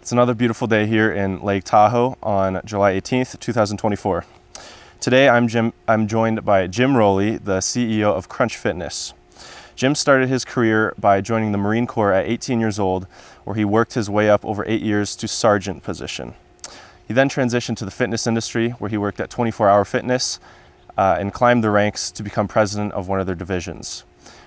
It's another beautiful day here in Lake Tahoe on July 18th, 2024. Today I'm joined by Jim Rowley, the CEO of Crunch Fitness. Jim started his career by joining the Marine Corps at 18 years old, where he worked his way up over 8 years to sergeant position. He then transitioned to the fitness industry, where he worked at 24 Hour Fitness and climbed the ranks to become president of one of their divisions.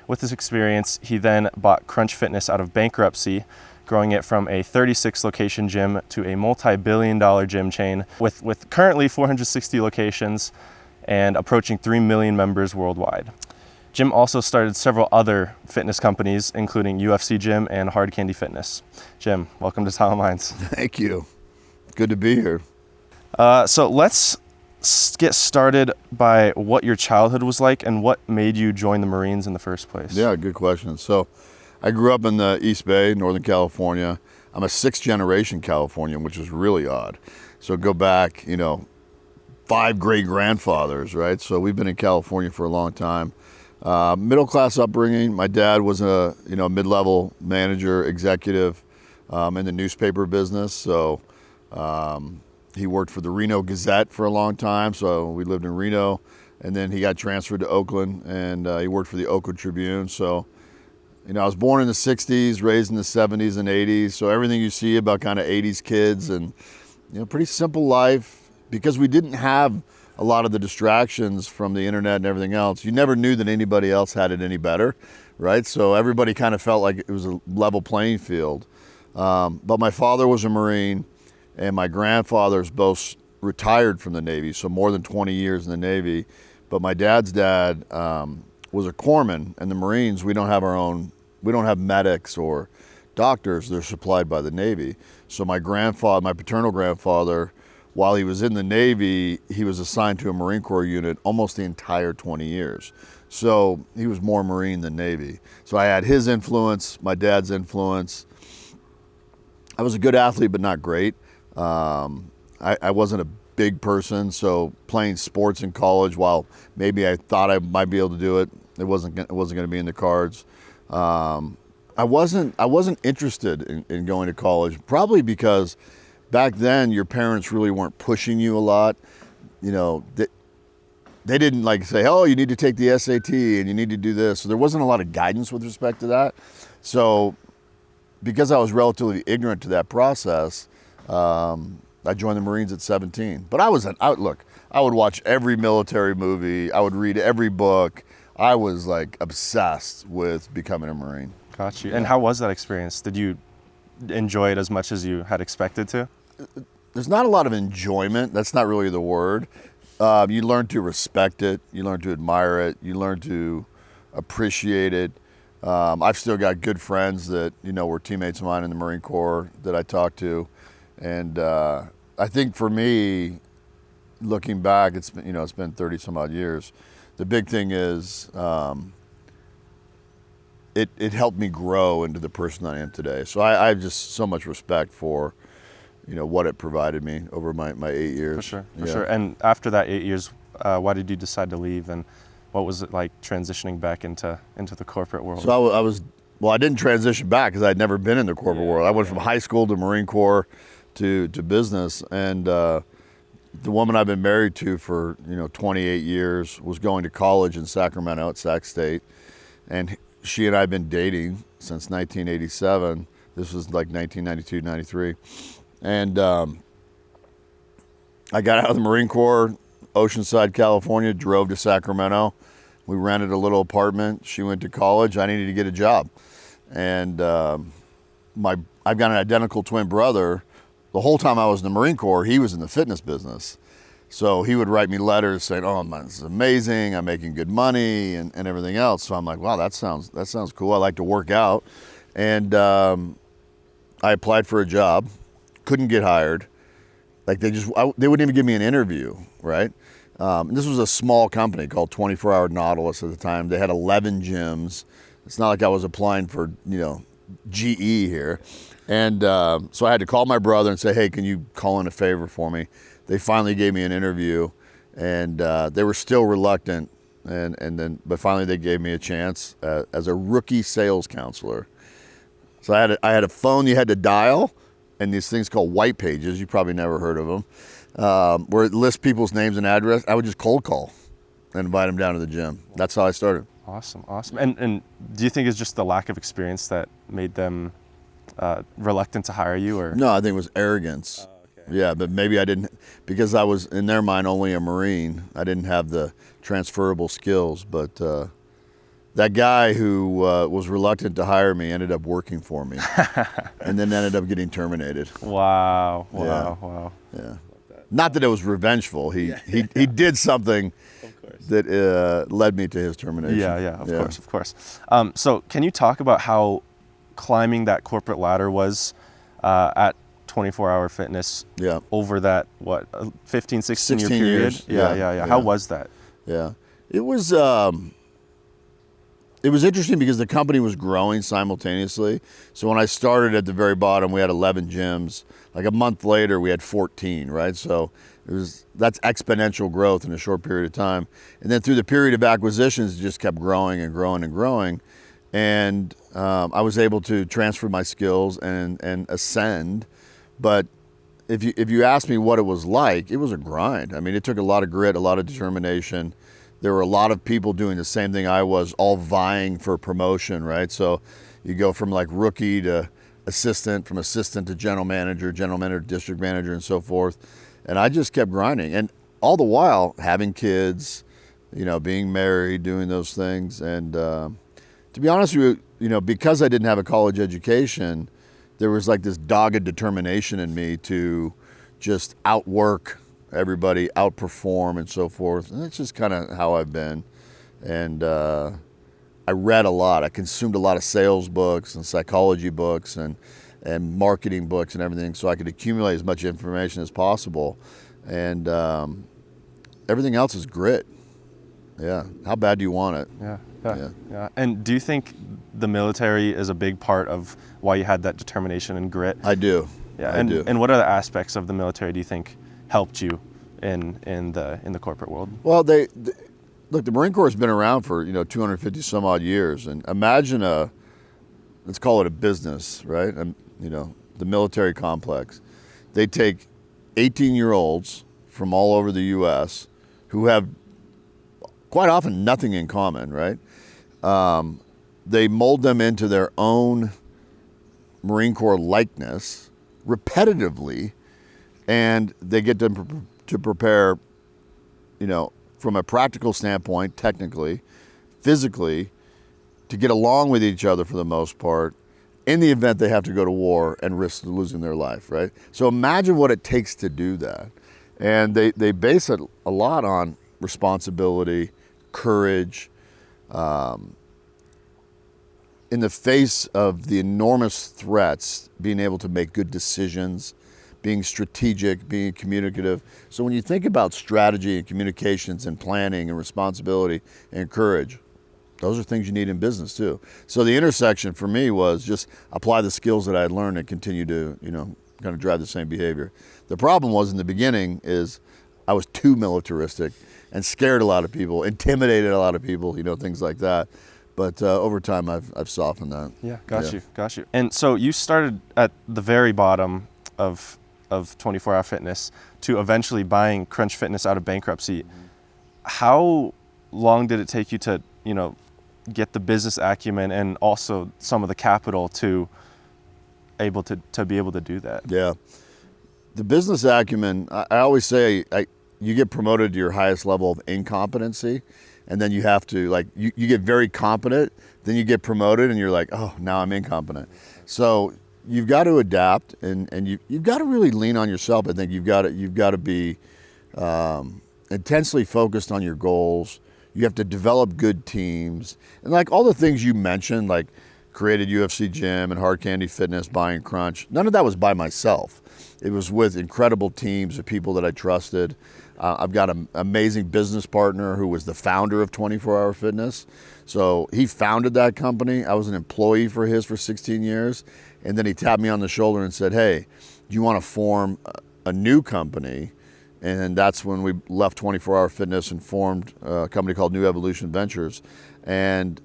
With this experience, he then bought Crunch Fitness out of bankruptcy, growing it from a 36 location gym to a multi-billion-dollar gym chain with currently 460 locations and approaching 3 million members worldwide. Jim also started several other fitness companies, including UFC Gym and Hard Candy Fitness. Jim, welcome to Tahoe Minds. Thank you. Good to be here. So let's get started by what your childhood was like and what made you join the Marines in the first place. Yeah, good question. So I grew up in the East Bay, Northern California. I'm a 6th generation Californian, which is really odd. So go back, 5 great-grandfathers, right? So we've been in California for a long time. Middle-class upbringing. My dad was a mid-level manager, executive in the newspaper business. So he worked for the Reno Gazette for a long time. So we lived in Reno, and then he got transferred to Oakland, and he worked for the Oakland Tribune. So I was born in the 60s, raised in the 70s and 80s. So everything you see about kind of 80s kids and, pretty simple life, because we didn't have a lot of the distractions from the internet and everything else. You never knew that anybody else had it any better, right? So everybody kind of felt like it was a level playing field. But my father was a Marine, and my grandfathers both retired from the Navy, so more than 20 years in the Navy. But my dad's dad was a corpsman, and the Marines, we don't have medics or doctors. They're supplied by the Navy. So my paternal grandfather, while he was in the Navy, he was assigned to a Marine Corps unit almost the entire 20 years. So he was more Marine than Navy. So I had his influence, my dad's influence. I was a good athlete, but not great. I wasn't a big person, so playing sports in college, while maybe I thought I might be able to do it, it wasn't going to be in the cards. I wasn't interested in going to college, probably because back then your parents really weren't pushing you a lot. They didn't like say, oh, you need to take the SAT and you need to do this. So there wasn't a lot of guidance with respect to that. So because I was relatively ignorant to that process, I joined the Marines at 17. But I would watch every military movie. I would read every book. I was like obsessed with becoming a Marine. Got you. And how was that experience? Did you enjoy it as much as you had expected to? There's not a lot of enjoyment. That's not really the word. You learn to respect it. You learn to admire it. You learn to appreciate it. I've still got good friends that, were teammates of mine in the Marine Corps that I talk to. And I think for me, looking back, it's been 30 some odd years. The big thing is it helped me grow into the person I am today. So I have just so much respect for, what it provided me over my 8 years. For sure. And after that 8 years, why did you decide to leave, and what was it like transitioning back into the corporate world? So I didn't transition back because I'd never been in the corporate world. I went from high school to Marine Corps to business, and the woman I've been married to for 28 years was going to college in Sacramento at Sac State, and she and I have been dating since 1987. This was like 1992, 93. And I got out of the Marine Corps, Oceanside, California, drove to Sacramento. We rented a little apartment. She went to college. I needed to get a job. And I've got an identical twin brother. The whole time I was in the Marine Corps, he was in the fitness business. So he would write me letters saying, oh, man, this is amazing. I'm making good money and everything else. So I'm like, wow, that sounds cool. I like to work out. And I applied for a job, couldn't get hired. Like they wouldn't even give me an interview, right? This was a small company called 24 Hour Nautilus at the time. They had 11 gyms. It's not like I was applying for, GE here. And so I had to call my brother and say, hey, can you call in a favor for me? They finally gave me an interview, and they were still reluctant. But finally they gave me a chance as a rookie sales counselor. So I had a phone you had to dial, and these things called white pages, you probably never heard of them, where it lists people's names and address. I would just cold call and invite them down to the gym. That's how I started. Awesome. And do you think it's just the lack of experience that made them reluctant to hire you, or? No, I think it was arrogance. Okay. Yeah, but maybe I didn't, because I was, in their mind, only a Marine. I didn't have the transferable skills, but that guy who was reluctant to hire me ended up working for me and then ended up getting terminated. Wow. Yeah. Not that it was revengeful. He did something that led me to his termination. Of course. So can you talk about how climbing that corporate ladder was at 24-Hour Fitness over that, 15, 16 year period? Years. Yeah. How was that? Yeah. It was interesting because the company was growing simultaneously. So when I started at the very bottom, we had 11 gyms. Like a month later, we had 14, right? So that's exponential growth in a short period of time. And then through the period of acquisitions, it just kept growing and growing and growing. And I was able to transfer my skills and ascend. But if you ask me what it was like, it was a grind. I mean, it took a lot of grit, a lot of determination. There were a lot of people doing the same thing I was, all vying for promotion, right? So you go from like rookie to assistant, from assistant to general manager, district manager, and so forth. And I just kept grinding. And all the while having kids, being married, doing those things. And to be honest with you, because I didn't have a college education, there was like this dogged determination in me to just outwork everybody, outperform, and so forth. And that's just kind of how I've been. And I read a lot. I consumed a lot of sales books and psychology books and marketing books and everything, so I could accumulate as much information as possible. And everything else is grit. Yeah. How bad do you want it? Yeah. And do you think the military is a big part of why you had that determination and grit? I do. Yeah. And what other aspects of the military do you think helped you in the corporate world? Well, look, the Marine Corps has been around for 250 some odd years, and imagine let's call it a business, right? The military complex. They take 18-year-olds from all over the U.S. who have quite often nothing in common, right? They mold them into their own Marine Corps likeness repetitively, and they get them to prepare, from a practical standpoint, technically, physically, to get along with each other for the most part, in the event they have to go to war and risk losing their life, right? So imagine what it takes to do that. And they base it a lot on responsibility, courage, in the face of the enormous threats, being able to make good decisions, being strategic, being communicative. So when you think about strategy and communications and planning and responsibility and courage, those are things you need in business too. So the intersection for me was just apply the skills that I had learned and continue to, kind of drive the same behavior. The problem was in the beginning is I was too militaristic and scared a lot of people, intimidated a lot of people, things like that. But over time I've softened that. Yeah, got you. And so you started at the very bottom of 24-Hour Fitness to eventually buying Crunch Fitness out of bankruptcy. Mm-hmm. How long did it take you to, get the business acumen and also some of the capital to be able to do that? Yeah. The business acumen, I always say, you get promoted to your highest level of incompetency, and then you have to, you get very competent, then you get promoted, and you're like, oh, now I'm incompetent. So you've got to adapt, and you've got to really lean on yourself. I think you've got to be intensely focused on your goals. You have to develop good teams, and all the things you mentioned, like created UFC Gym and Hard Candy Fitness, buying Crunch. None of that was by myself. It was with incredible teams of people that I trusted. I've got an amazing business partner who was the founder of 24-Hour Fitness. So he founded that company. I was an employee for his for 16 years. And then he tapped me on the shoulder and said, hey, do you want to form a new company? And that's when we left 24-Hour Fitness and formed a company called New Evolution Ventures. And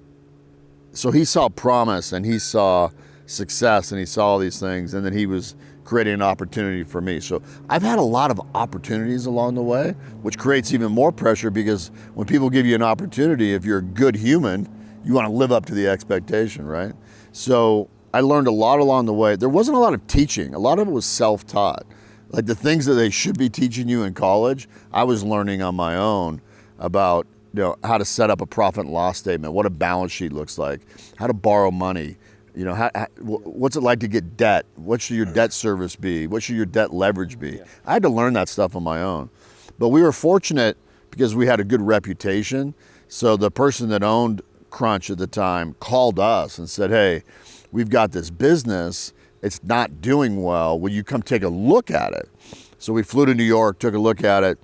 so he saw promise and he saw success and he saw these things, and then he was creating an opportunity for me. So I've had a lot of opportunities along the way, which creates even more pressure, because when people give you an opportunity, if you're a good human, you want to live up to the expectation, right? So I learned a lot along the way. There wasn't a lot of teaching. A lot of it was self-taught. Like the things that they should be teaching you in college, I was learning on my own about, how to set up a profit and loss statement, what a balance sheet looks like, how to borrow money, what's it like to get debt? What should your debt service be? What should your debt leverage be? Yeah. I had to learn that stuff on my own. But we were fortunate because we had a good reputation. So the person that owned Crunch at the time called us and said, hey, we've got this business. It's not doing well. Will you come take a look at it? So we flew to New York, took a look at it,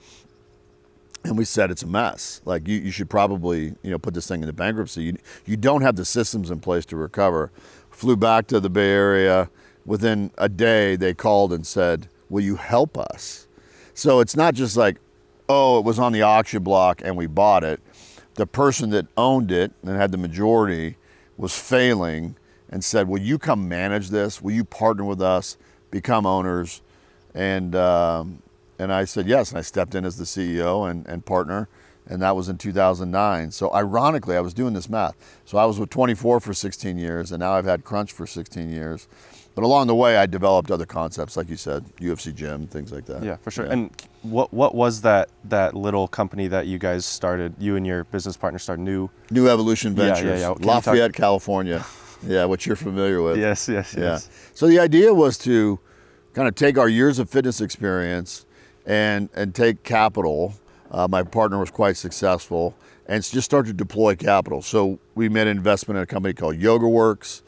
and we said, it's a mess. Like you should probably, put this thing into bankruptcy. You don't have the systems in place to recover. Flew back to the Bay Area. Within a day, they called and said, will you help us? So it's not just like, oh, it was on the auction block and we bought it. The person that owned it and had the majority was failing and said, will you come manage this? Will you partner with us, become owners? And I said yes, and I stepped in as the CEO and partner, and that was in 2009. So ironically, I was doing this math. So I was with 24 for 16 years, and now I've had Crunch for 16 years. But along the way, I developed other concepts, like you said, UFC Gym, things like that. Yeah, for sure. Yeah. And what was that little company that you guys started, you and your business partner started, New Evolution Ventures, yeah. Lafayette, California. Yeah, which you're familiar with. Yes. Yeah. So the idea was to kind of take our years of fitness experience and take capital. My partner was quite successful, and just start to deploy capital. So we made an investment in a company called YogaWorks.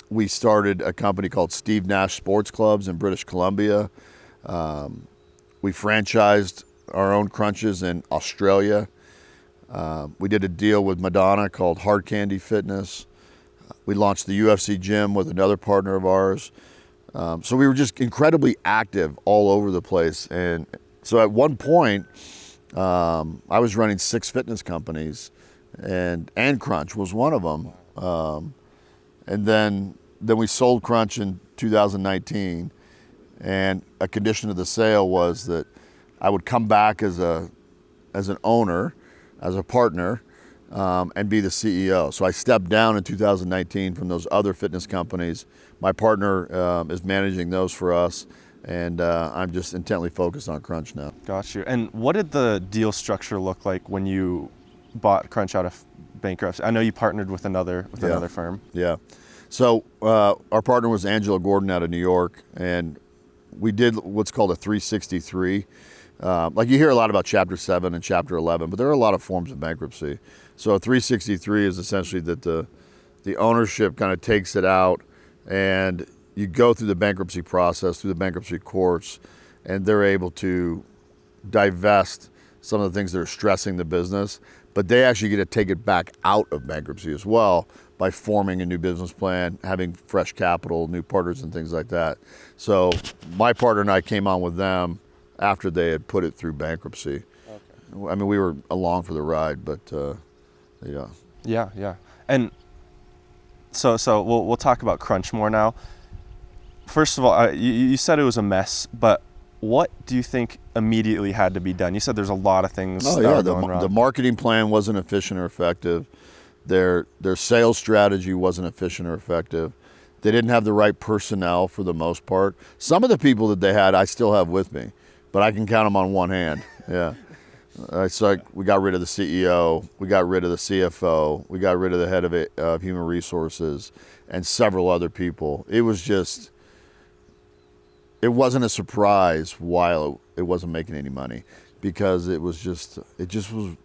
We started a company called Steve Nash Sports Clubs in British Columbia. We franchised our own crunches in Australia. We did a deal with Madonna called Hard Candy Fitness. We launched the UFC Gym with another partner of ours. So we were just incredibly active all over the place. And so at one point, I was running 6 fitness companies, and Crunch was one of them. And then we sold Crunch in 2019, and a condition of the sale was that I would come back as an owner, as a partner, and be the CEO. So I stepped down in 2019 from those other fitness companies. My partner is managing those for us, and I'm just intently focused on Crunch now. Got you. And what did the deal structure look like when you bought Crunch out of bankruptcy? I know you partnered with another firm. Yeah. So our partner was Angela Gordon out of New York, and we did what's called a 363. Like you hear a lot about Chapter 7 and Chapter 11, but there are a lot of forms of bankruptcy. So a 363 is essentially that the ownership kind of takes it out, and you go through the bankruptcy process, through the bankruptcy courts, and they're able to divest some of the things that are stressing the business, but they actually get to take it back out of bankruptcy as well by forming a new business plan, having fresh capital, new partners and things like that. So my partner and I came on with them after they had put it through bankruptcy. Okay. I mean, we were along for the ride, but yeah. Yeah. And so we'll talk about Crunch more now. First of all, you said it was a mess, but what do you think immediately had to be done? You said there's a lot of things that were going wrong. The marketing plan wasn't efficient or effective. Their sales strategy wasn't efficient or effective. They didn't have the right personnel for the most part. Some of the people that they had, I still have with me, but I can count them on one hand. Yeah. So we got rid of the CEO, we got rid of the CFO, we got rid of the head of human resources, and several other people. It wasn't a surprise while it wasn't making any money, because it just was.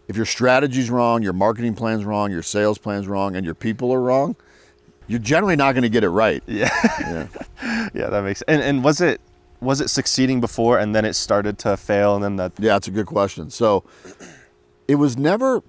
If your strategy's wrong, your marketing plan's wrong, your sales plan's wrong, and your people are wrong, you're generally not going to get it right. Yeah, that makes sense. And was it succeeding before and then it started to fail, and then that? Yeah, that's a good question. So it was never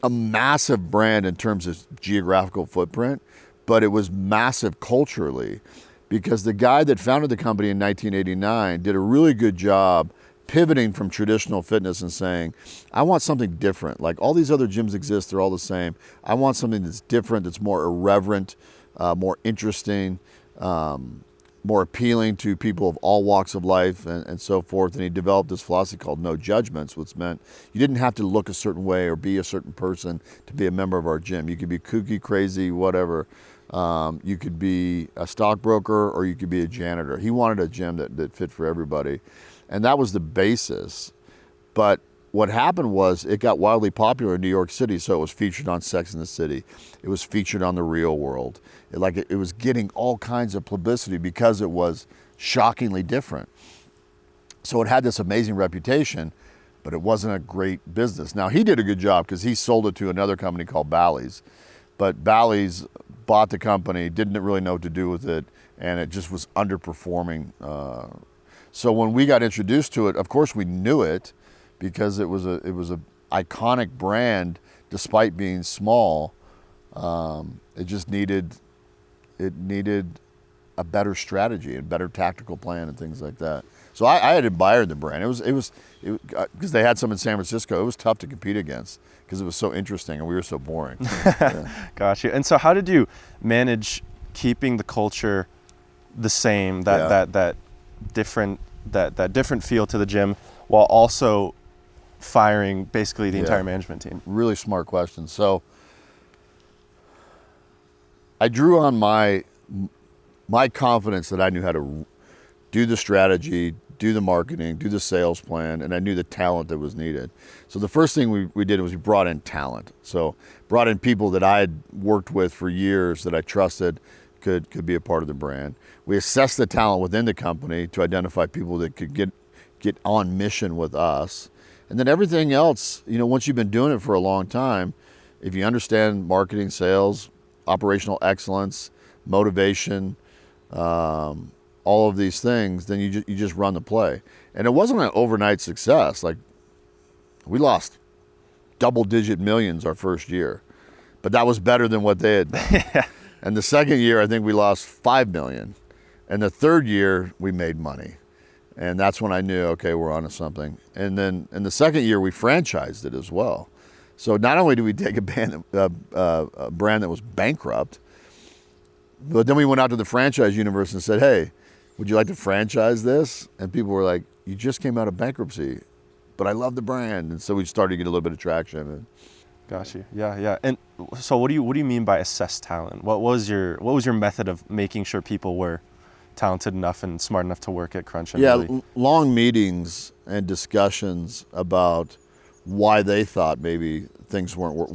a massive brand in terms of geographical footprint, but it was massive culturally, because the guy that founded the company in 1989 did a really good job pivoting from traditional fitness and saying, I want something different. Like all these other gyms exist, they're all the same. I want something that's different, that's more irreverent, more interesting, more appealing to people of all walks of life and so forth. And he developed this philosophy called no judgments, which meant you didn't have to look a certain way or be a certain person to be a member of our gym. You could be kooky, crazy, whatever. You could be a stockbroker or you could be a janitor. He wanted a gym that fit for everybody. And that was the basis. But what happened was it got wildly popular in New York City, so it was featured on Sex and the City. It was featured on The Real World. It was getting all kinds of publicity because it was shockingly different. So it had this amazing reputation, but it wasn't a great business. Now, he did a good job because he sold it to another company called Bally's. But Bally's bought the company, didn't really know what to do with it, and it just was underperforming. So when we got introduced to it, of course we knew it because it was a iconic brand despite being small. It just needed a better strategy and better tactical plan and things like that. So I had admired the brand. It was because they had some in San Francisco. It was tough to compete against because it was so interesting and we were so boring. Yeah. Gotcha. And so how did you manage keeping the culture the same, that different feel to the gym, while also firing basically the entire management team? Really smart question. So I drew on my confidence that I knew how to do the strategy, do the marketing, do the sales plan, and I knew the talent that was needed. So the first thing we did was we brought in talent. So brought in people that I had worked with for years that I trusted could be a part of the brand. We assessed the talent within the company to identify people that could get on mission with us. And then everything else, once you've been doing it for a long time, if you understand marketing, sales, operational excellence, motivation, all of these things, then you just run the play. And it wasn't an overnight success. Like, we lost double-digit millions our first year, but that was better than what they had done. Yeah. And the second year, I think we lost 5 million. And the third year, we made money. And that's when I knew, okay, we're onto something. And then in the second year, we franchised it as well. So not only did we take a brand that was bankrupt, but then we went out to the franchise universe and said, hey, would you like to franchise this? And people were like, you just came out of bankruptcy, but I love the brand. And so we started to get a little bit of traction. Got you. Yeah. And so what do you mean by assess talent? What was your method of making sure people were talented enough and smart enough to work at Crunch? Long meetings and discussions about why they thought maybe things weren't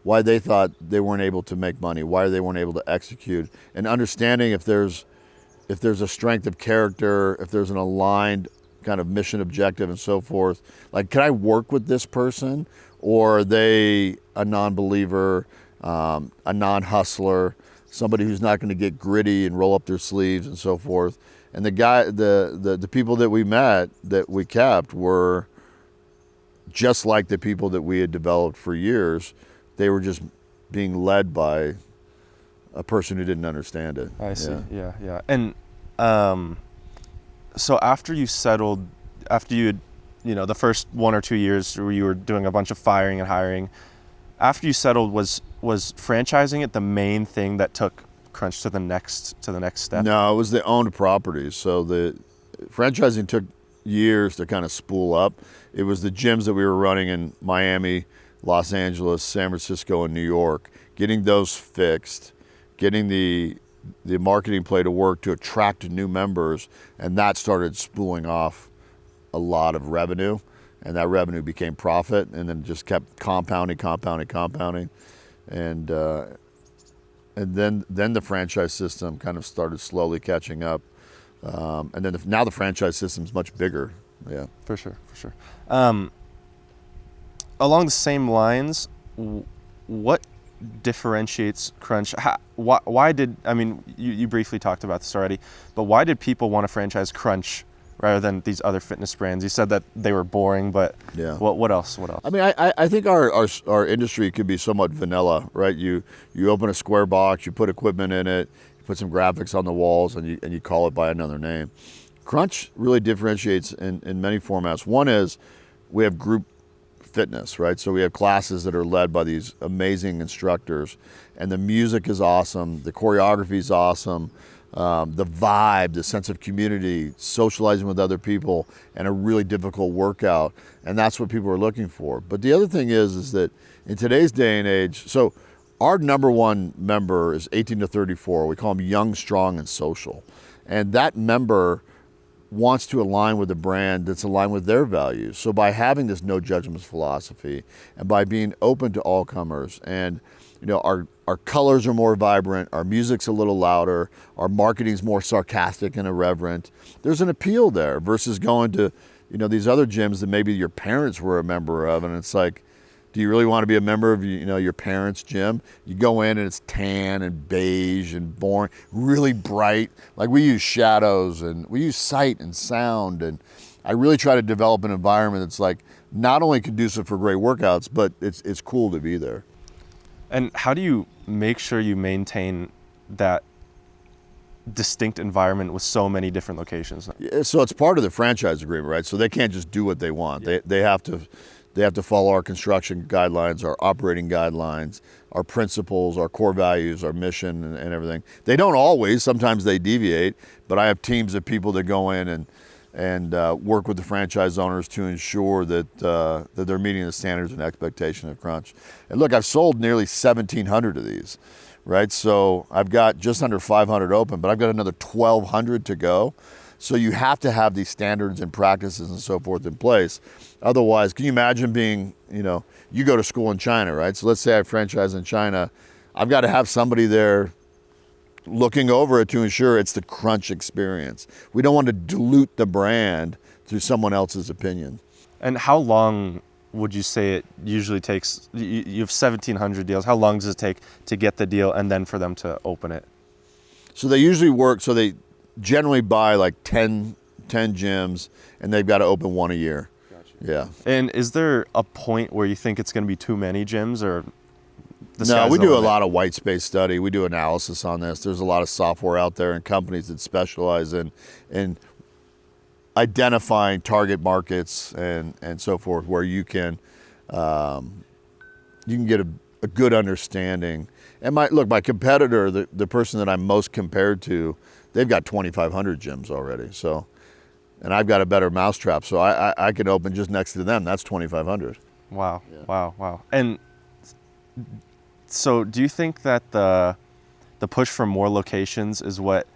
why they thought they weren't able to make money, why they weren't able to execute, and understanding if there's a strength of character, if there's an aligned kind of mission objective and so forth. Like, can I work with this person, or are they a non-believer, a non-hustler, somebody who's not going to get gritty and roll up their sleeves and so forth. And the people that we met, that we kept, were just like the people that we had developed for years. They were just being led by a person who didn't understand it. I see. Yeah. And so after you had, the first 1 or 2 years where you were doing a bunch of firing and hiring, after you settled, was franchising it the main thing that took Crunch to the next step? No, it was the owned properties. So the franchising took years to kind of spool up. It was the gyms that we were running in Miami, Los Angeles, San Francisco, and New York, getting those fixed, getting the marketing play to work to attract new members, and that started spooling off a lot of revenue, and that revenue became profit, and then just kept compounding, and then the franchise system kind of started slowly catching up, and then now the franchise system's much bigger. Yeah, for sure. Along the same lines, what differentiates Crunch? You briefly talked about this already, but why did people want to franchise Crunch rather than these other fitness brands? You said that they were boring, but yeah. What else? I mean, I think our industry could be somewhat vanilla, right? You open a square box, you put equipment in it, you put some graphics on the walls, and you call it by another name. Crunch really differentiates in many formats. One is we have group fitness, right? So we have classes that are led by these amazing instructors, and the music is awesome, the choreography is awesome, the vibe, the sense of community, socializing with other people, and a really difficult workout, and that's what people are looking for. But the other thing is that in today's day and age, so our number one member is 18 to 34. We call them young, strong, and social. And that member wants to align with a brand that's aligned with their values. So by having this no judgments philosophy, and by being open to all comers, and our colors are more vibrant, our music's a little louder, our marketing's more sarcastic and irreverent, there's an appeal there versus going to these other gyms that maybe your parents were a member of, and it's like, do you really want to be a member of your parents' gym? You go in and it's tan and beige and boring, really bright. Like, we use shadows and we use sight and sound, and I really try to develop an environment that's like not only conducive for great workouts, but it's cool to be there. And how do you make sure you maintain that distinct environment with so many different locations? So it's part of the franchise agreement, right? So they can't just do what they want. Yeah. They have to follow our construction guidelines, our operating guidelines, our principles, our core values, our mission, and everything. They don't always. Sometimes they deviate, but I have teams of people that go in and work with the franchise owners to ensure that they're meeting the standards and expectation of Crunch. And look, I've sold nearly 1,700 of these, right? So I've got just under 500 open, but I've got another 1,200 to go. So you have to have these standards and practices and so forth in place. Otherwise, can you imagine being, you go to school in China, right? So let's say I franchise in China. I've got to have somebody there looking over it to ensure it's the Crunch experience. We don't want to dilute the brand through someone else's opinion. And how long would you say it usually takes? You have 1,700 deals. How long does it take to get the deal and then for them to open it? So they usually work, so they generally buy like 10 gyms, and they've got to open one a year. Gotcha. Yeah. And is there a point where you think it's going to be too many gyms, or no? We do a lot of white space study. We do analysis on this. There's a lot of software out there and companies that specialize in identifying target markets and so forth, where you can get a good understanding. And my competitor, the person that I'm most compared to, they've got 2,500 gyms already. So, and I've got a better mousetrap, so I can open just next to them. That's 2,500. Wow, yeah. Wow. And so, do you think that the push for more locations is what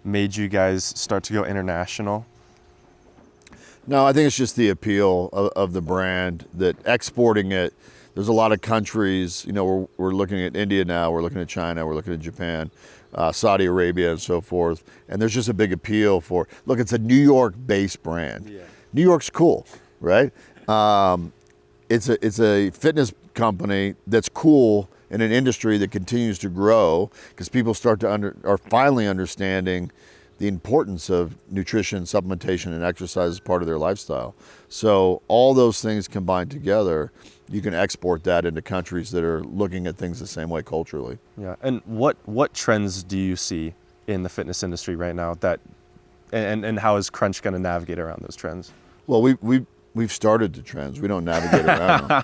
made you guys start to go international? No, I think it's just the appeal of the brand, that exporting it. There's a lot of countries, we're looking at India now, we're looking at China, we're looking at Japan, Saudi Arabia, and so forth. And there's just a big appeal for, look, it's a New York-based brand. Yeah. New York's cool, right? It's a fitness company that's cool in an industry that continues to grow, because people are finally understanding the importance of nutrition, supplementation, and exercise as part of their lifestyle. So all those things combined together, you can export that into countries that are looking at things the same way culturally. Yeah. And what trends do you see in the fitness industry right now, and how is Crunch going to navigate around those trends? Well, we've started the trends. We don't navigate around them.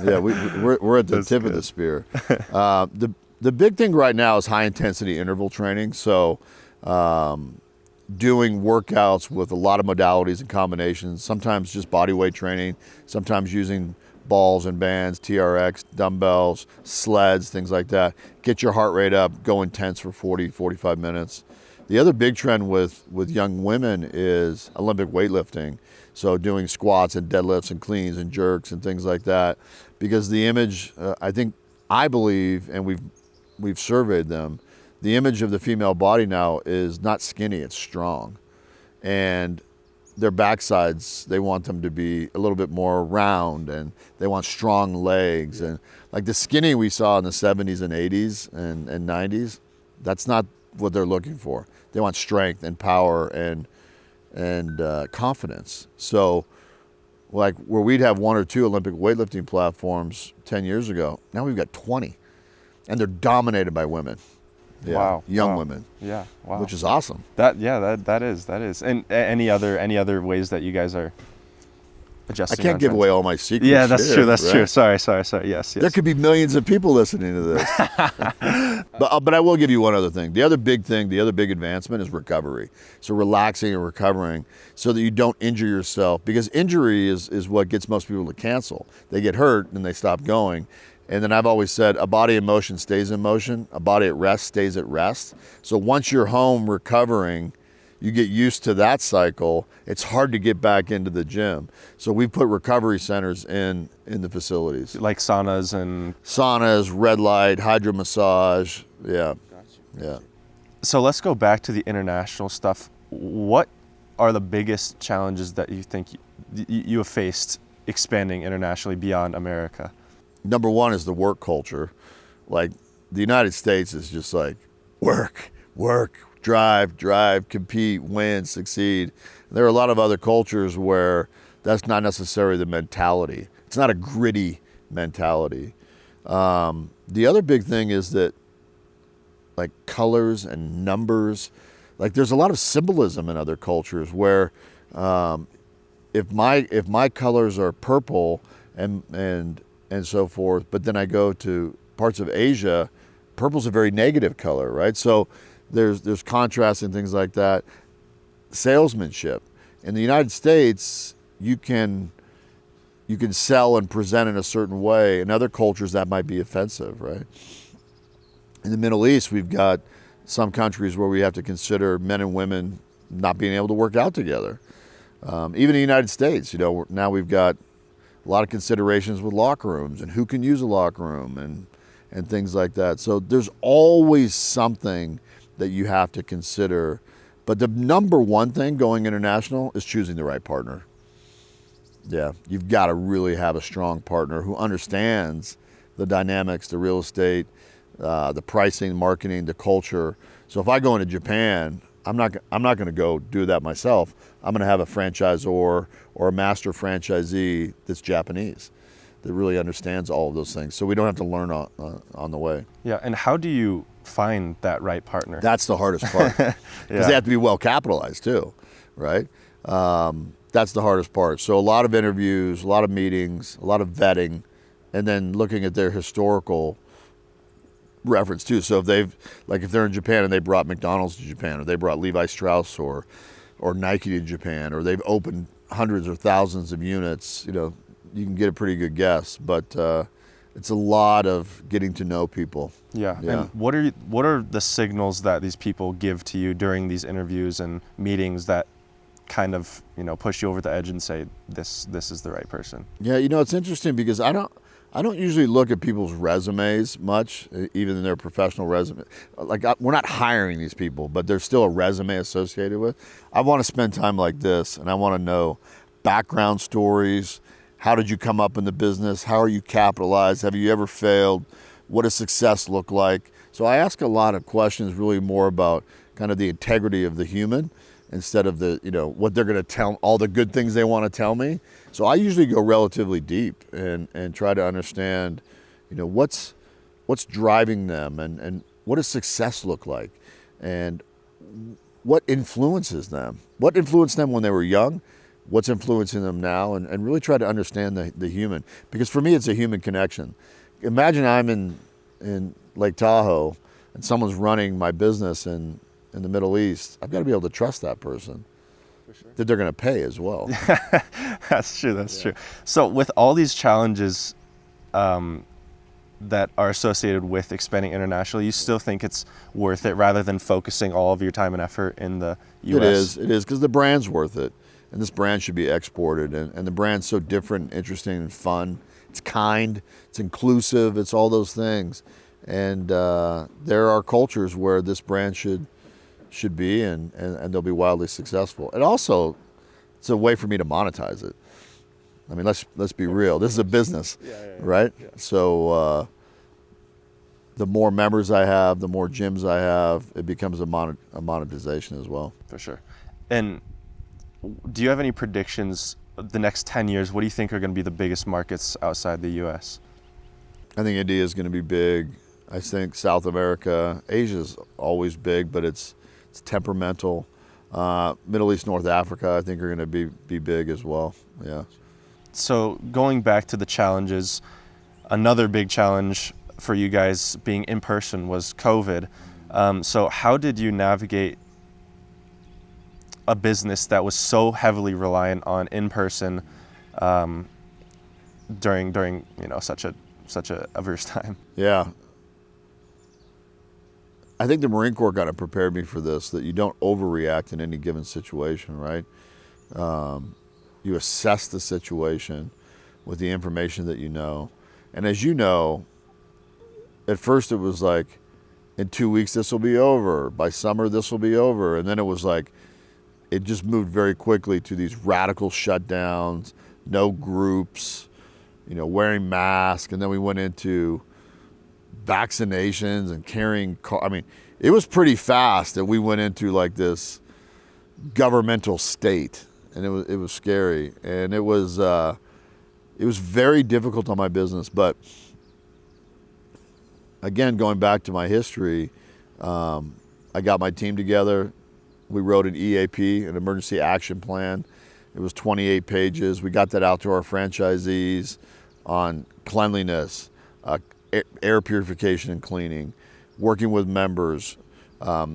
Yeah, we're at the That's tip good. of the spear. The big thing right now is high intensity interval training. So doing workouts with a lot of modalities and combinations, sometimes just body weight training, sometimes using balls and bands, TRX, dumbbells, sleds, things like that. Get your heart rate up, go intense for 40, 45 minutes. The other big trend with young women is Olympic weightlifting. So doing squats and deadlifts and cleans and jerks and things like that. Because the image, I believe, and we've surveyed them, the image of the female body now is not skinny, it's strong. And their backsides, they want them to be a little bit more round, and they want strong legs. And like the skinny we saw in the 70s and 80s and 90s, that's not what they're looking for. They want strength and power and confidence. So like where we'd have 1 or 2 Olympic weightlifting platforms 10 years ago, now we've got 20, and they're dominated by women. Yeah, Wow. young Wow. women. Yeah. Wow. Which is awesome. That is. And any other ways that you guys are I adjusting? can't on give trends? away all my secrets. Yeah, that's here, true. That's right? true. Sorry. Yes. There could be millions of people listening to this. But I will give you one other thing. The other big advancement is recovery. So relaxing and recovering so that you don't injure yourself, because injury is what gets most people to cancel. They get hurt and they stop going. And then I've always said a body in motion stays in motion, a body at rest stays at rest. So once you're home recovering, you get used to that cycle. It's hard to get back into the gym. So we put recovery centers in the facilities. Like saunas and... Saunas, red light, hydro massage. Yeah. Yeah. So let's go back to the international stuff. What are the biggest challenges that you think you have faced expanding internationally beyond America? Number one is the work culture. Like the United States is just like work, drive, compete, win, succeed. There are a lot of other cultures where that's not necessarily the mentality. It's not a gritty mentality. The other big thing is that like colors and numbers, like there's a lot of symbolism in other cultures where if my colors are purple and so forth, but then I go to parts of Asia, purple's a very negative color, right? So there's contrast and things like that. Salesmanship. In the United States, you can sell and present in a certain way. In other cultures, that might be offensive, right? In the Middle East, we've got some countries where we have to consider men and women not being able to work out together. Even in the United States, now we've got a lot of considerations with locker rooms and who can use a locker room and things like that. So there's always something that you have to consider. But the number one thing going international is choosing the right partner. Yeah, you've got to really have a strong partner who understands the dynamics, the real estate, the pricing, marketing, the culture. So if I go into Japan, I'm not going to go do that myself. I'm going to have a franchisor or a master franchisee that's Japanese, that really understands all of those things. So we don't have to learn on the way. Yeah, and how do you find that right partner? That's the hardest part, because they have to be well capitalized too, right? That's the hardest part. So a lot of interviews, a lot of meetings, a lot of vetting, and then looking at their historical reference too. So if they're in Japan and they brought McDonald's to Japan, or they brought Levi Strauss or Nike to Japan, or they've opened hundreds or thousands of units, you can get a pretty good guess. But it's a lot of getting to know people. Yeah. And what are the signals that these people give to you during these interviews and meetings that kind of push you over the edge and say this is the right person? Yeah, it's interesting because I don't usually look at people's resumes much, even in their professional resume. We're not hiring these people, but there's still a resume associated with. I want to spend time like this, and I want to know background stories. How did you come up in the business? How are you capitalized? Have you ever failed? What does success look like? So I ask a lot of questions really more about kind of the integrity of the human instead of the, what they're going to tell, all the good things they want to tell me. So I usually go relatively deep and try to understand, what's driving them and what does success look like, and what influences them? What influenced them when they were young? What's influencing them now? And really try to understand the human. Because for me, it's a human connection. Imagine I'm in Lake Tahoe and someone's running my business in the Middle East. I've got to be able to trust that person. For sure. That they're going to pay as well. That's true. That's true. So with all these challenges that are associated with expanding internationally, you still think it's worth it rather than focusing all of your time and effort in the U.S.? It is, because the brand's worth it. And this brand should be exported. And the brand's so different, interesting, and fun. It's kind, it's inclusive, it's all those things. And there are cultures where this brand should be, and they'll be wildly successful. And also, it's a way for me to monetize it. I mean, let's be real. This is a business, right? Yeah. So the more members I have, the more gyms I have, it becomes a monetization as well. For sure. And do you have any predictions the next 10 years? What do you think are going to be the biggest markets outside the U.S.? I think India is going to be big. I think South America, Asia's always big, but it's temperamental. Middle East, North Africa, I think are going to be big as well. Yeah. So going back to the challenges, another big challenge for you guys being in person was COVID. So how did you navigate a business that was so heavily reliant on in person during such a adverse time? Yeah. I think the Marine Corps kind of prepared me for this, that you don't overreact in any given situation, right? You assess the situation with the information that you know. And as you know, at first it was like, in 2 weeks this will be over, by summer this will be over. And then it was like, it just moved very quickly to these radical shutdowns, no groups, wearing masks. And then we went into vaccinations and carrying I mean, it was pretty fast that we went into like this governmental state, and it was scary, and it was very difficult on my business. But again, going back to my history, I got my team together. We wrote an EAP, an emergency action plan. It was 28 pages. We got that out to our franchisees on cleanliness, air purification and cleaning, working with members, how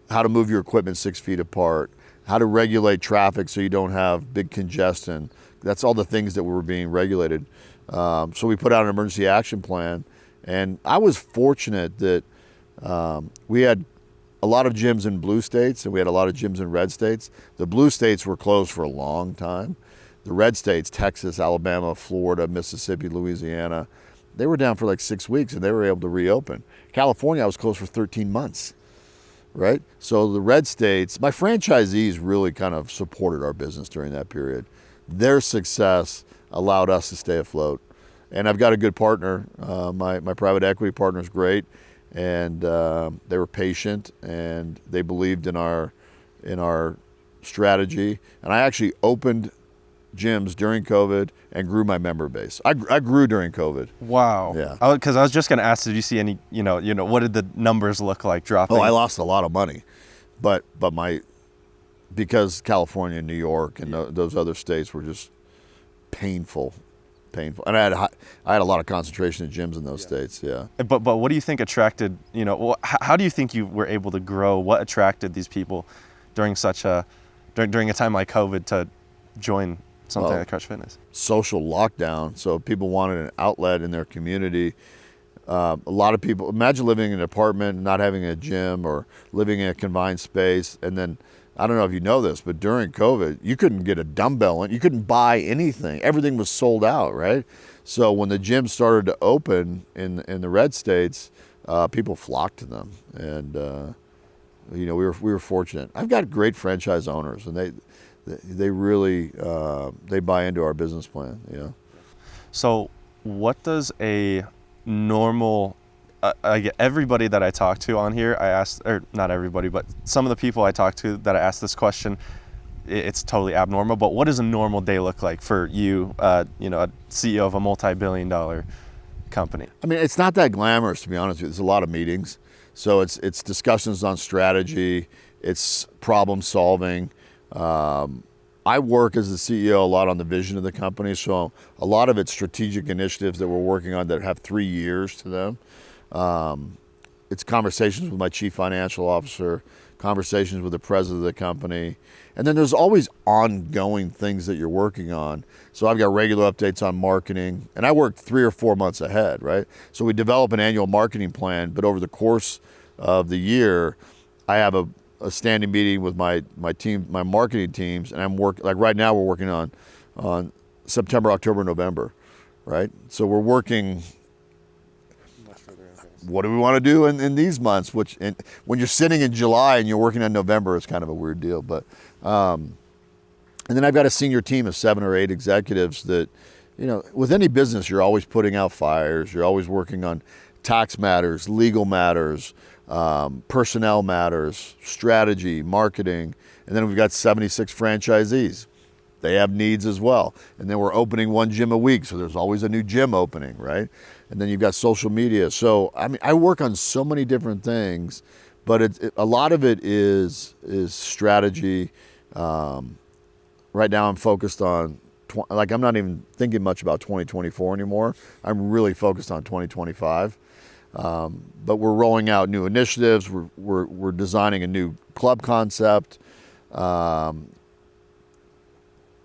to move your equipment 6 feet apart, how to regulate traffic so you don't have big congestion. That's all the things that were being regulated. So we put out an emergency action plan, and I was fortunate that we had a lot of gyms in blue states and we had a lot of gyms in red states. The blue states were closed for a long time. The red states, Texas, Alabama, Florida, Mississippi, Louisiana, they were down for like 6 weeks and they were able to reopen. California, I was closed for 13 months, right? So the red states, my franchisees really kind of supported our business during that period. Their success allowed us to stay afloat. And I've got a good partner. My private equity partner is great, and they were patient and they believed in our strategy. And I actually opened gyms during COVID and grew my member base. I grew during COVID. Wow. Yeah. Because I was just going to ask, did you see any, what did the numbers look like dropping? Oh, I lost a lot of money, but because California and New York and those other states were just painful. And I had a lot of concentration of gyms in those states. Yeah. But what do you think attracted, how do you think you were able to grow? What attracted these people during during a time like COVID to join something like Crunch Fitness? Social lockdown. So people wanted an outlet in their community. A lot of people, imagine living in an apartment and not having a gym, or living in a confined space. And then, I don't know if you know this, but during COVID, you couldn't get a dumbbell in, you couldn't buy anything. Everything was sold out, right? So when the gym started to open in the red states, people flocked to them. And, we were fortunate. I've got great franchise owners, and they really they buy into our business plan. Yeah. So what does a normal everybody that I talk to on here, I asked, or not everybody, but some of the people I talk to that I asked this question, it's totally abnormal, but what does a normal day look like for you, a CEO of a multi-billion-dollar company? I mean, it's not that glamorous, to be honest with you. There's a lot of meetings. So it's discussions on strategy, it's problem solving. I work as the CEO a lot on the vision of the company, so a lot of it's strategic initiatives that we're working on that have 3 years to them. It's conversations with my chief financial officer, conversations with the president of the company, and then there's always ongoing things that you're working on. So I've got regular updates on marketing, and I work 3 or 4 months ahead, right? So we develop an annual marketing plan, but over the course of the year, I have a standing meeting with my team, my marketing teams, and I'm working, like right now we're working on September, October, November, right? So we're working, what do we want to do in these months? When you're sitting in July and you're working on November, it's kind of a weird deal. But and then I've got a senior team of 7 or 8 executives that, with any business, you're always putting out fires. You're always working on tax matters, legal matters, personnel matters, strategy, marketing. And then we've got 76 franchisees. They have needs as well. And then we're opening 1 gym a week, so there's always a new gym opening, right? and then you've got social media. So I mean, I work on so many different things, but a lot of it is strategy. Right now I'm focused on, like, I'm not even thinking much about 2024 anymore. I'm really focused on 2025. But we're rolling out new initiatives. We're designing a new club concept.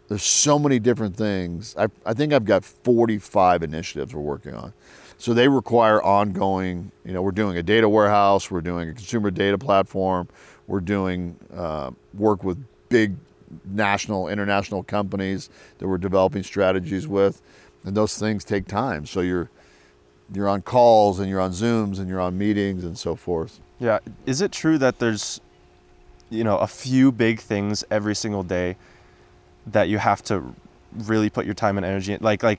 There's so many different things. I think I've got 45 initiatives we're working on. So they require ongoing, we're doing a data warehouse, we're doing a consumer data platform, we're doing work with big national, international companies that we're developing strategies with. And those things take time. So you're on calls and you're on Zooms and you're on meetings and so forth. Yeah. Is it true that there's, a few big things every single day that you have to really put your time and energy in? Like a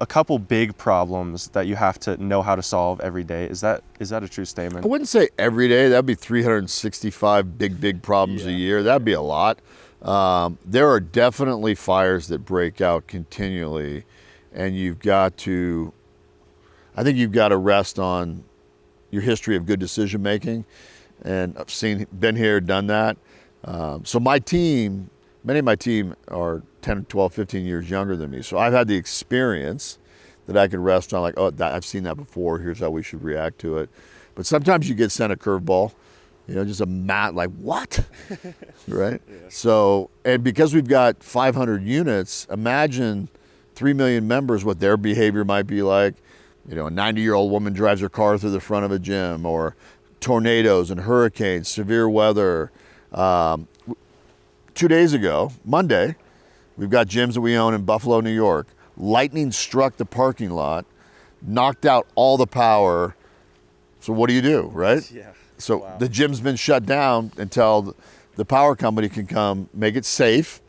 couple big problems that you have to know how to solve every day. Is that a true statement? I wouldn't say every day. That'd be 365 big problems a year. That'd be a lot. There are definitely fires that break out continually, and I think you've got to rest on your history of good decision making. And I've been here, done that. So many of my team are 10, 12, 15 years younger than me. So I've had the experience that I could rest on, like, I've seen that before. Here's how we should react to it. But sometimes you get sent a curveball, just a mat, like, what? Right? Yeah. So, and because we've got 500 units, imagine 3 million members, what their behavior might be like. A 90-year-old woman drives her car through the front of a gym, or tornadoes and hurricanes, severe weather. 2 days ago, Monday, we've got gyms that we own in Buffalo, New York. Lightning struck the parking lot, knocked out all the power. So what do you do, right? Yeah. So wow. The gym's been shut down until the power company can come, make it safe,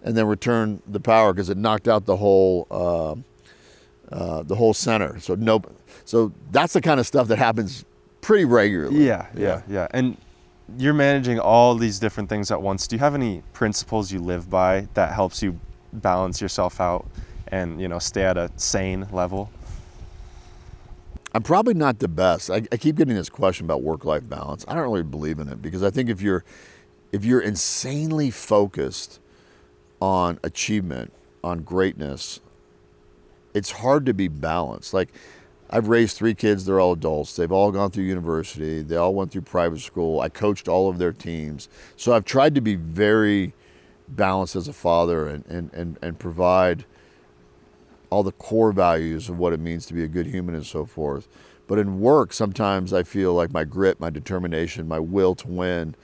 and then return the power, because it knocked out the whole center. So that's the kind of stuff that happens pretty regularly. Yeah. And you're managing all these different things at once. Do you have any principles you live by that helps you balance yourself out and, stay at a sane level? I'm probably not the best. I keep getting this question about work-life balance. I don't really believe in it, because I think if you're insanely focused on achievement, on greatness, it's hard to be balanced. Like, I've raised 3 kids, they're all adults. They've all gone through university. They all went through private school. I coached all of their teams. So I've tried to be very balanced as a father and provide all the core values of what it means to be a good human and so forth. But in work, sometimes I feel like my grit, my determination, my will to win,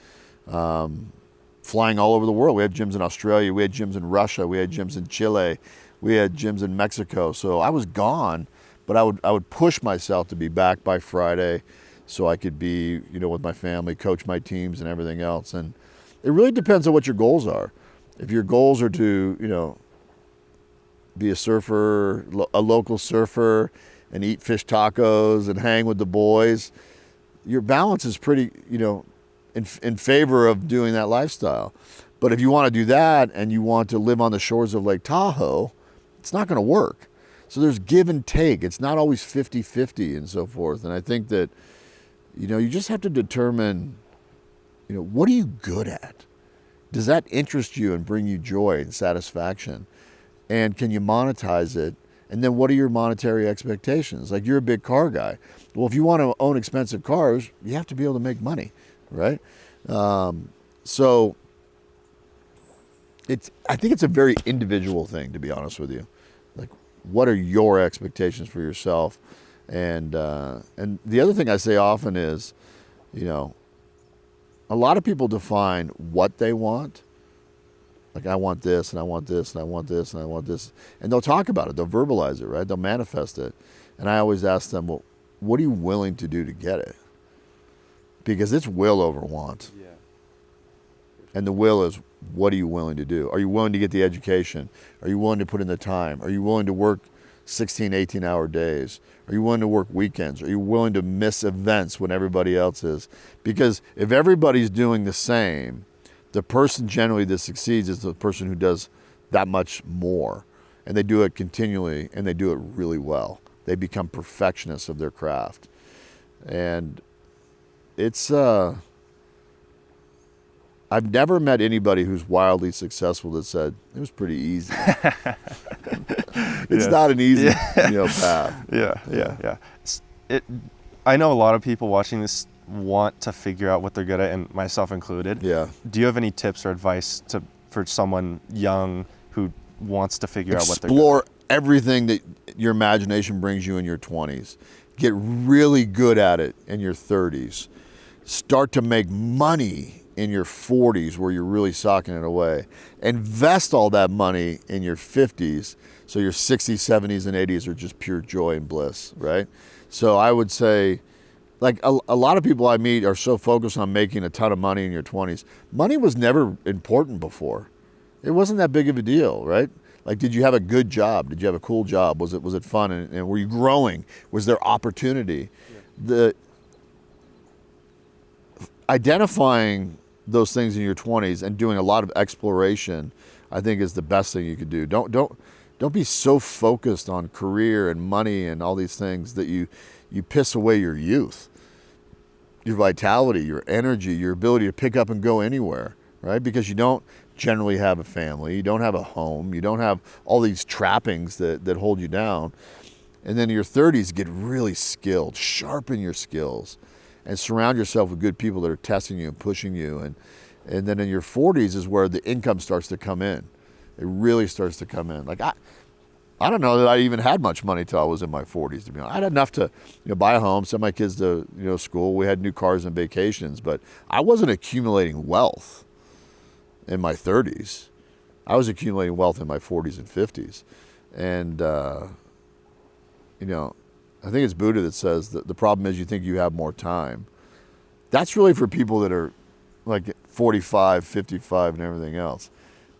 flying all over the world. We had gyms in Australia. We had gyms in Russia. We had gyms in Chile. We had gyms in Mexico. So I was gone, but I would push myself to be back by Friday so I could be, with my family, coach my teams and everything else. And it really depends on what your goals are. If your goals are to, be a surfer, a local surfer, and eat fish tacos and hang with the boys, your balance is pretty, in favor of doing that lifestyle. But if you want to do that and you want to live on the shores of Lake Tahoe, it's not going to work. So there's give and take. It's not always 50-50 and so forth. And I think that, you just have to determine, what are you good at? Does that interest you and bring you joy and satisfaction? And can you monetize it? And then what are your monetary expectations? Like, you're a big car guy. Well, if you want to own expensive cars, you have to be able to make money, right? So I think it's a very individual thing, to be honest with you. Like, what are your expectations for yourself? And the other thing I say often is, a lot of people define what they want. Like, I want this, and I want this, and I want this, and I want this. And they'll talk about it. They'll verbalize it, right? They'll manifest it. And I always ask them, well, what are you willing to do to get it? Because it's will over want. Yeah. And the will is, what are you willing to do? Are you willing to get the education? Are you willing to put in the time? Are you willing to work 16, 18-hour days? Are you willing to work weekends? Are you willing to miss events when everybody else is? Because if everybody's doing the same, the person generally that succeeds is the person who does that much more. And they do it continually, and they do it really well. They become perfectionists of their craft. And it's, I've never met anybody who's wildly successful that said, it was pretty easy. It's not an easy path. Yeah. I know a lot of people watching this want to figure out what they're good at, and myself included. Yeah. Do you have any tips or advice for someone young who wants to figure out what they're good at? Explore everything that your imagination brings you in your 20s. Get really good at it in your 30s. Start to make money in your 40s where you're really socking it away. Invest all that money in your 50s so your 60s, 70s, and 80s are just pure joy and bliss, right? So I would say, like a lot of people I meet are so focused on making a ton of money in your 20s. Money was never important before. It wasn't that big of a deal, right? Like, did you have a good job? Did you have a cool job? Was it fun? And were you growing? Was there opportunity? Yeah. Identifying those things in your 20s and doing a lot of exploration, I think, is the best thing you could do. Don't be so focused on career and money and all these things that you piss away your youth, your vitality, your energy, your ability to pick up and go anywhere, right? Because you don't generally have a family, you don't have a home, you don't have all these trappings that hold you down. And then in your 30s, get really skilled, sharpen your skills, and surround yourself with good people that are testing you and pushing you. And then in your 40s is where the income starts to come in. It really starts to come in. Like, I don't know that I even had much money till I was in my 40s, to be honest. I had enough to buy a home, send my kids to school. We had new cars and vacations, but I wasn't accumulating wealth in my 30s. I was accumulating wealth in my 40s and 50s. And, I think it's Buddha that says that the problem is you think you have more time. That's really for people that are like 45, 55 and everything else.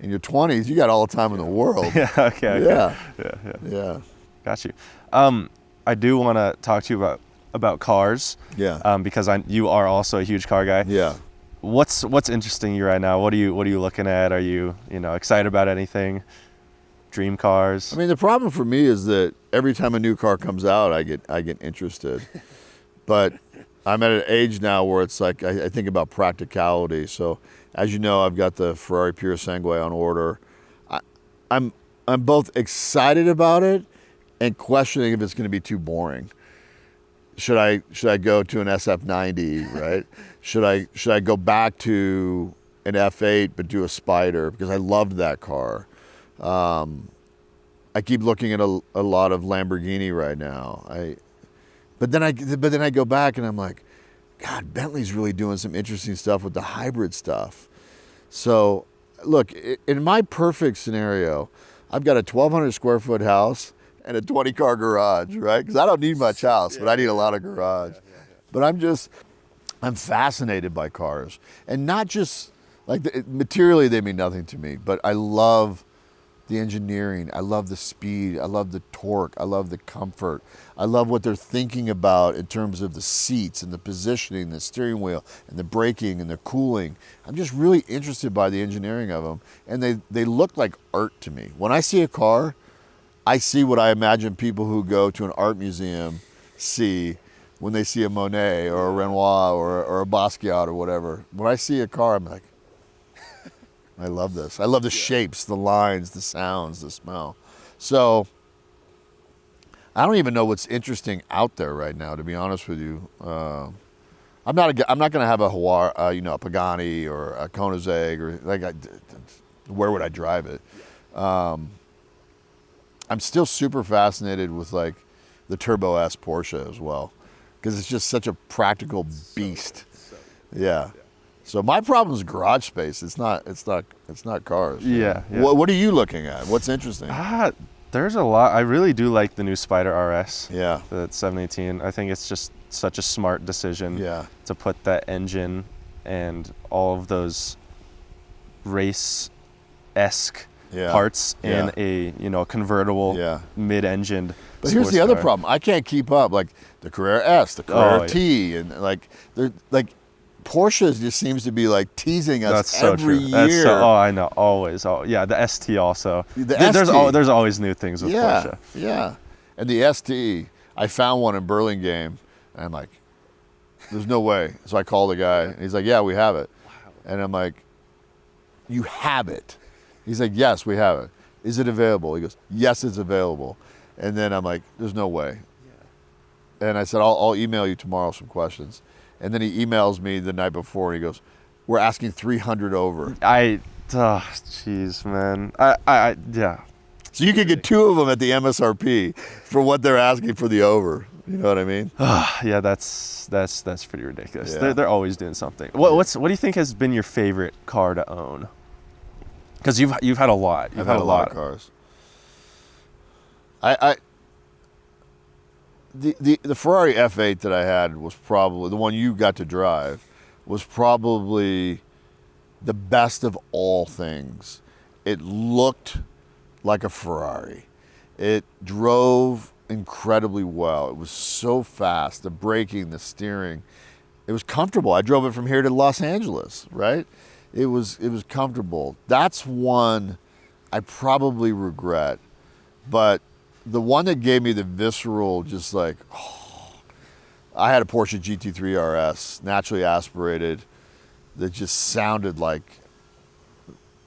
In your 20s, you got all the time in the world. Okay. Yeah. Got you. I do want to talk to you about cars. Yeah. Because you are also a huge car guy. Yeah. What's interesting you right now? What are you looking at? Are you excited about anything? Dream cars? I mean, the problem for me is that every time a new car comes out, I get interested. But I'm at an age now where it's like I think about practicality. So, as you know, I've got the Ferrari Pure Sangue on order. I'm both excited about it and questioning if it's going to be too boring. Should I go to an SF90, right? Should I go back to an F8 but do a Spider because I loved that car. I keep looking at a lot of Lamborghini right now. But then I go back and I'm like, God, Bentley's really doing some interesting stuff with the hybrid stuff. So, look, in my perfect scenario, I've got a 1,200 square foot house and a 20 car garage, right? Because I don't need much house, but I need a lot of garage. But I'm fascinated by cars, and not just like materially they mean nothing to me, but I love the engineering, I love the speed, I love the torque, I love the comfort, I love what they're thinking about in terms of the seats and the positioning, the steering wheel and the braking and the cooling. I'm just really interested by the engineering of them, and they look like art to me. When I see a car, I see what I imagine people who go to an art museum see when they see a Monet or a Renoir or a Basquiat or whatever. When I see a car, I'm like, I love this. I love the shapes, the lines, the sounds, the smell. So I don't even know what's interesting out there right now, to be honest with you. I'm not going to have a a Pagani or a Koenigsegg or where would I drive it? I'm still super fascinated with like the Turbo S Porsche as well, because it's just such a practical beast. Yeah. So my problem is garage space. It's not cars. Yeah. What are you looking at? What's interesting? There's a lot. I really do like the new Spider RS. Yeah. The 718. I think it's just such a smart decision. Yeah. To put that engine and all of those race-esque parts in a convertible mid-engined. But here's the other problem. I can't keep up. Like the Carrera S, the Carrera T, and they're like. Porsche just seems to be like teasing us every year. I know, always. The ST also. There's always new things with Porsche. Yeah, and the ST, I found one in Burlingame, and I'm like, there's no way. So I called the guy, and he's like, yeah, we have it. Wow. And I'm like, you have it? He's like, yes, we have it. Is it available? He goes, yes, it's available. And then I'm like, there's no way. Yeah. And I said, I'll email you tomorrow some questions. And then he emails me the night before, and he goes, we're asking 300 over. Jeez, man. Yeah. So you could get 2 of them at the MSRP for what they're asking for the over. You know what I mean? Yeah, that's pretty ridiculous. Yeah. They're always doing something. What do you think has been your favorite car to own? Because you've had a lot. I've had a lot of cars. The Ferrari F8 that I had was probably the one you got to drive, was probably the best of all things. It looked like a Ferrari. It drove incredibly well. It was so fast. The braking, the steering, it was comfortable. I drove it from here to Los Angeles, right? It was comfortable. That's one I probably regret, but the one that gave me the visceral, just like, I had a Porsche GT3 RS, naturally aspirated, that just sounded like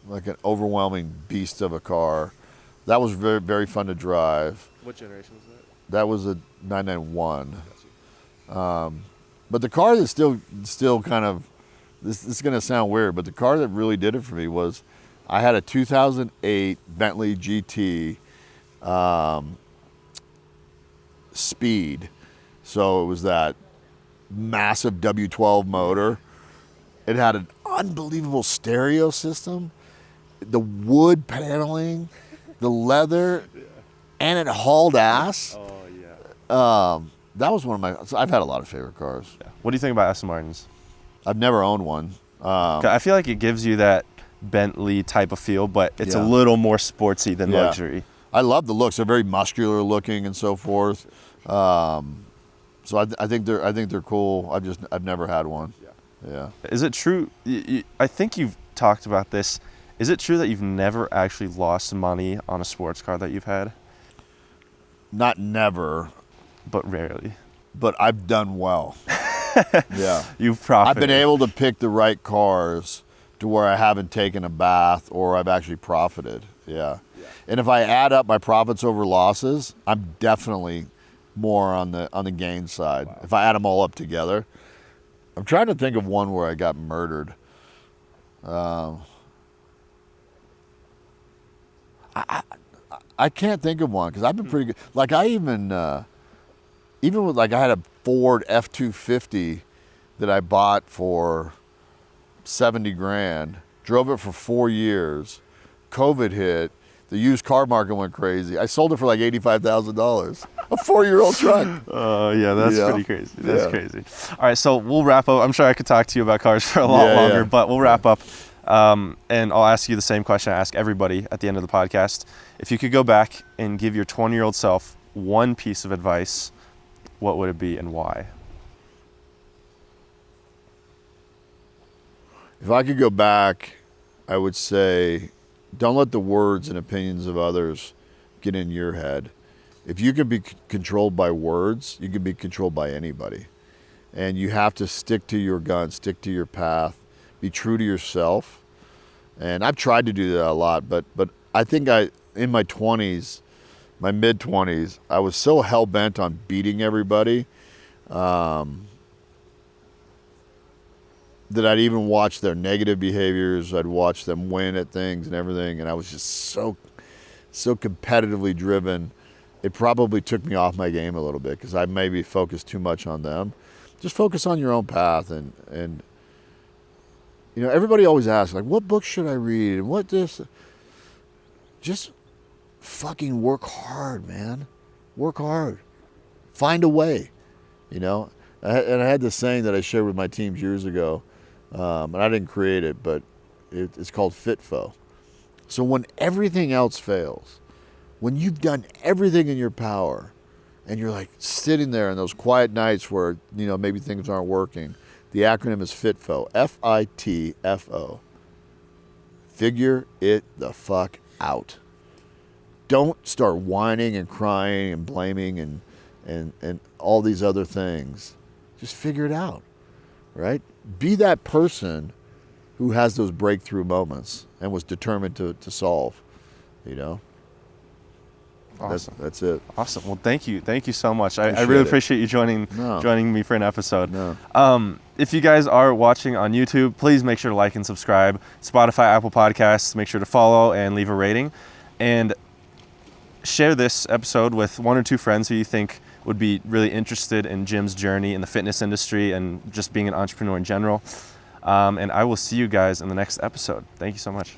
an overwhelming beast of a car. That was very, very fun to drive. What generation was that? That was a 991. But the car that's still kind of, this is going to sound weird, but the car that really did it for me was, I had a 2008 Bentley GT Speed. So it was that massive W12 motor. It had an unbelievable stereo system, the wood paneling, the leather, and it hauled ass. Oh yeah. That was one of my. I've had a lot of favorite cars. Yeah. What do you think about Aston Martins? I've never owned one. I feel like it gives you that Bentley type of feel, but it's a little more sportsy than luxury. I love the looks. They're very muscular looking and so forth. So I think they're cool. I've never had one. Yeah. Is it true? I think you've talked about this. Is it true that you've never actually lost money on a sports car that you've had? Not never, but rarely. But I've done well. Yeah. You've profited. I've been able to pick the right cars to where I haven't taken a bath or I've actually profited. Yeah. And if I add up my profits over losses, I'm definitely more on the gain side. Wow. If I add them all up together. I'm trying to think of one where I got murdered. I can't think of one because I've been pretty good. Like I even with, like, I had a Ford F-250 that I bought for 70 grand, drove it for 4 years. COVID hit, the used car market went crazy. I sold it for like $85,000. A 4-year-old truck. Oh, yeah, that's pretty crazy. That's crazy. All right, so we'll wrap up. I'm sure I could talk to you about cars for a lot longer, but we'll wrap up. And I'll ask you the same question I ask everybody at the end of the podcast. If you could go back and give your 20-year-old self one piece of advice, what would it be and why? If I could go back, I would say, don't let the words and opinions of others get in your head. If you can be controlled by words, you can be controlled by anybody. And you have to stick to your guns, stick to your path, be true to yourself. And I've tried to do that a lot, but I think in my 20s, my mid-20s, I was so hell-bent on beating everybody that I'd even watch their negative behaviors. I'd watch them win at things and everything, and I was just so competitively driven. It probably took me off my game a little bit because I maybe focused too much on them. Just focus on your own path, and you know, everybody always asks, like, what books should I read and what this? Just fucking work hard, man. Work hard. Find a way, you know. And I had this saying that I shared with my teams years ago, and I didn't create it, but it's called FITFO. So when everything else fails, when you've done everything in your power, and you're like sitting there in those quiet nights where, you know, maybe things aren't working, the acronym is FITFO, F-I-T-F-O. Figure it the fuck out. Don't start whining and crying and blaming and and all these other things. Just figure it out, right? Be that person who has those breakthrough moments and was determined to solve, you know? Awesome. That's it. Awesome. Well, thank you so much. I Appreciate really it. appreciate you joining me for an episode. No. If you guys are watching on YouTube, please make sure to like and subscribe. Spotify, Apple Podcasts, make sure to follow and leave a rating. And share this episode with 1 or 2 friends who you think would be really interested in Jim's journey in the fitness industry and just being an entrepreneur in general. And I will see you guys in the next episode. Thank you so much.